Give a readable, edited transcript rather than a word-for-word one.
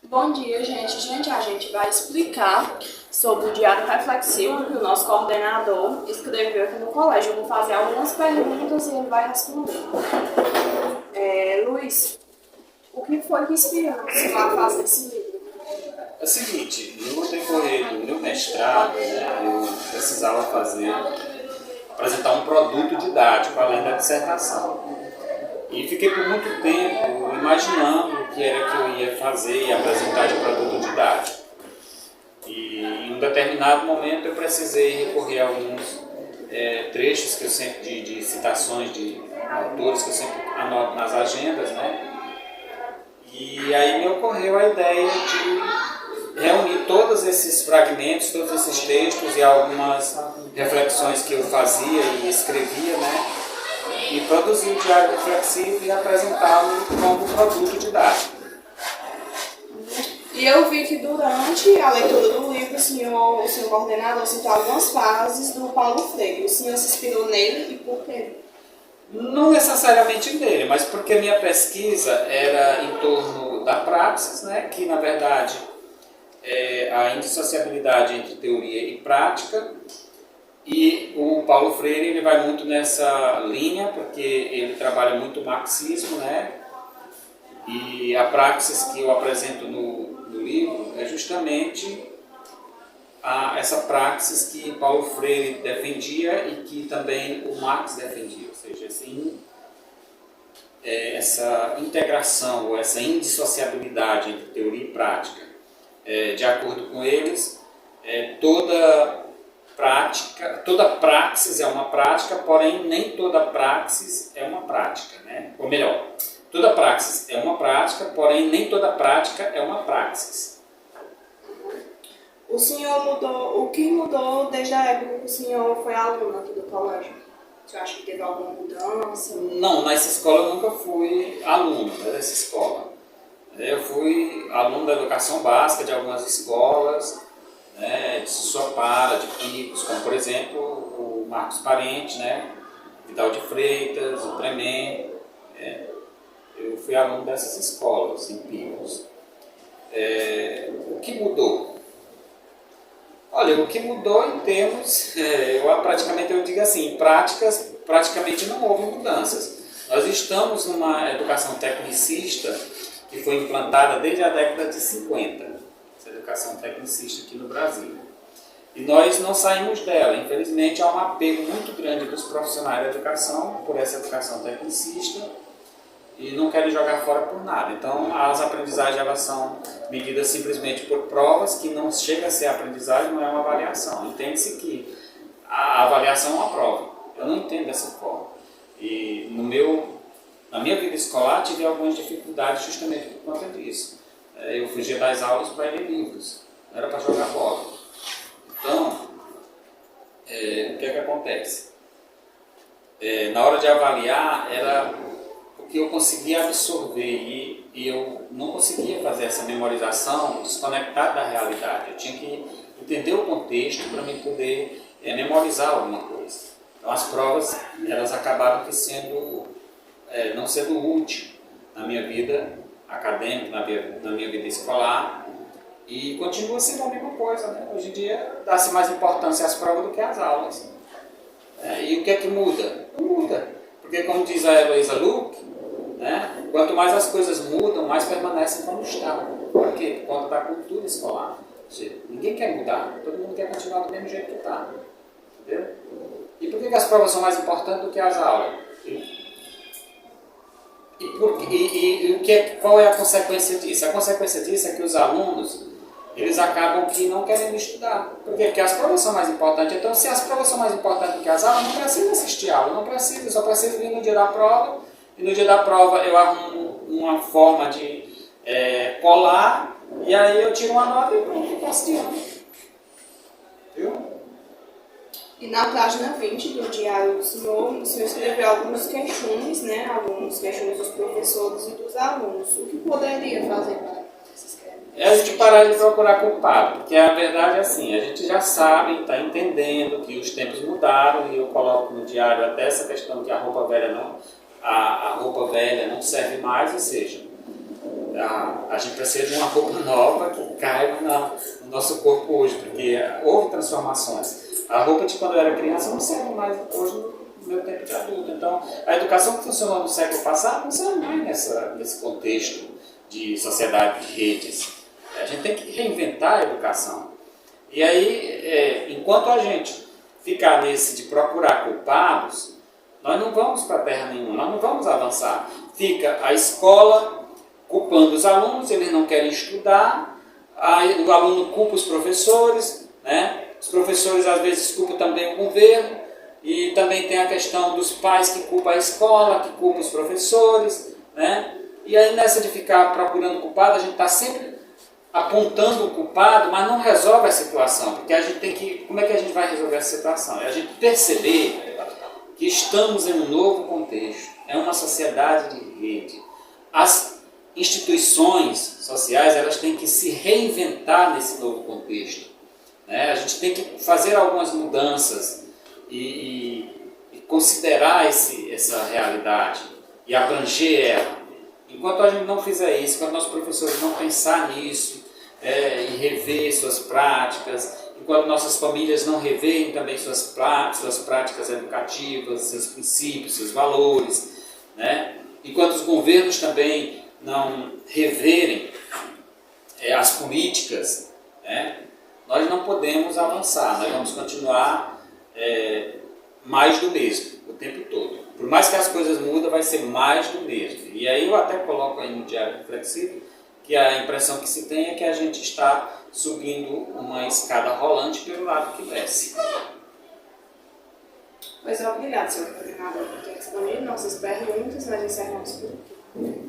Bom dia, gente. A gente vai explicar sobre o diário reflexivo que o nosso coordenador escreveu aqui no colégio. Eu vou fazer algumas perguntas e ele vai responder. Luiz, o que foi que inspirou você a fazer esse livro? É o seguinte, no decorrer do meu mestrado, eu precisava apresentar um produto didático além da dissertação. E fiquei por muito tempo imaginando o que era que eu ia fazer e apresentar de produto didático. E em um determinado momento eu precisei recorrer a alguns trechos que eu sempre, de citações de autores que eu sempre anoto nas agendas, né? E aí me ocorreu a ideia de reunir todos esses fragmentos, todos esses textos e algumas reflexões que eu fazia e escrevia, né? E produzir o diário reflexivo e apresentá-lo como produto didático. E eu vi que durante a leitura do livro, o senhor coordenador citou algumas frases do Paulo Freire. O senhor se inspirou nele e por quê? Não necessariamente nele, mas porque a minha pesquisa era em torno da praxis, né, que na verdade é a indissociabilidade entre teoria e prática. E o Paulo Freire ele vai muito nessa linha, porque ele trabalha muito o marxismo, né? E a praxis que eu apresento no livro é justamente essa praxis que Paulo Freire defendia e que também o Marx defendia, ou seja, assim, essa integração ou essa indissociabilidade entre teoria e prática. De acordo com eles, toda praxis é uma prática, porém nem toda praxis é uma prática, né? Ou melhor, toda praxis é uma prática, porém nem toda prática é uma praxis. O senhor mudou, o que mudou desde a época que o senhor foi aluno aqui do colégio? Você acha que teve alguma mudança? Não, nessa escola eu nunca fui aluno, né, dessa escola. Eu fui aluno da educação básica de algumas escolas, né, de Sussopara, de Picos, como por exemplo o Marcos Parente, né, Vidal de Freitas, o Tremem. Eu fui aluno dessas escolas em Picos. O que mudou? Olha, o que mudou em termos, eu digo assim, em práticas, praticamente não houve mudanças. Nós estamos numa educação tecnicista que foi implantada desde a década de 50, essa educação tecnicista aqui no Brasil. E nós não saímos dela. Infelizmente, há um apego muito grande dos profissionais da educação por essa educação tecnicista e não querem jogar fora por nada. Então, as aprendizagens elas são medidas simplesmente por provas, que não chega a ser aprendizagem, não é uma avaliação. Entende-se que a avaliação é uma prova. Eu não entendo dessa forma. E na minha vida escolar tive algumas dificuldades justamente por conta disso. Eu fugia das aulas para ler livros, não era para jogar bola. Então, o que é que acontece? Na hora de avaliar, era o que eu conseguia absorver e eu não conseguia fazer essa memorização desconectada da realidade. Eu tinha que entender o contexto para me poder memorizar alguma coisa. Então as provas elas acabaram não sendo úteis na minha vida acadêmica, na minha vida escolar, e continua sendo a mesma coisa, né? Hoje em dia dá-se mais importância às provas do que às aulas. E o que é que muda? Não muda. Porque como diz a Heloísa Luque, né? Quanto mais as coisas mudam, mais permanecem como estão. Por quê? Por conta da cultura escolar. Ou seja, ninguém quer mudar, todo mundo quer continuar do mesmo jeito que está. Entendeu? E por que as provas são mais importantes do que as aulas? Qual é a consequência disso? A consequência disso é que os alunos eles acabam que não querendo estudar. Por quê? Porque as provas são mais importantes. Então, se as provas são mais importantes do que as aulas, não precisa assistir a aula, não precisa, só precisa vir no dia da prova. E no dia da prova eu arrumo uma forma de colar, e aí eu tiro uma nota e pronto, eu passo de ano. Viu? E na página 20 do diário do senhor, o senhor escreveu alguns queixumes, né? Alguns queixumes dos professores e dos alunos. O que poderia fazer para esses queixumes? É a gente parar de procurar culpado, porque a verdade é assim, a gente já sabe, está entendendo que os tempos mudaram, e eu coloco no diário até essa questão que a roupa velha não serve mais, ou seja, a gente precisa de uma roupa nova que caiba no nosso corpo hoje, porque houve transformações. A roupa de quando eu era criança não serve mais hoje no meu tempo de adulto. Então, a educação que funcionou no século passado não serve mais nesse contexto de sociedade de redes. A gente tem que reinventar a educação. E aí, enquanto a gente ficar nesse de procurar culpados, nós não vamos para terra nenhuma, nós não vamos avançar. Fica a escola culpando os alunos, eles não querem estudar, o aluno culpa os professores, né? Os professores às vezes culpam também o governo, e também tem a questão dos pais que culpam a escola, que culpam os professores, né? E aí nessa de ficar procurando culpado, a gente está sempre apontando o culpado, mas não resolve a situação, porque a gente tem que... Como é que a gente vai resolver essa situação? É a gente perceber que estamos em um novo contexto, é uma sociedade de rede. As instituições sociais, elas têm que se reinventar nesse novo contexto, né? A gente tem que fazer algumas mudanças e considerar essa realidade e abranger ela. Enquanto a gente não fizer isso, enquanto nossos professores não pensar nisso, e rever suas práticas, enquanto nossas famílias não reverem também suas práticas educativas, seus princípios, seus valores, né? Enquanto os governos também não reverem as políticas, né? Nós não podemos avançar, nós vamos continuar mais do mesmo o tempo todo. Por mais que as coisas mudem, vai ser mais do mesmo. E aí eu até coloco aí no Diário Reflexivo que a impressão que se tem é que a gente está subindo uma escada rolante pelo lado que desce. Pois obrigado, senhor coordenador, por ter respondido nossas perguntas. Nós encerramos por aqui.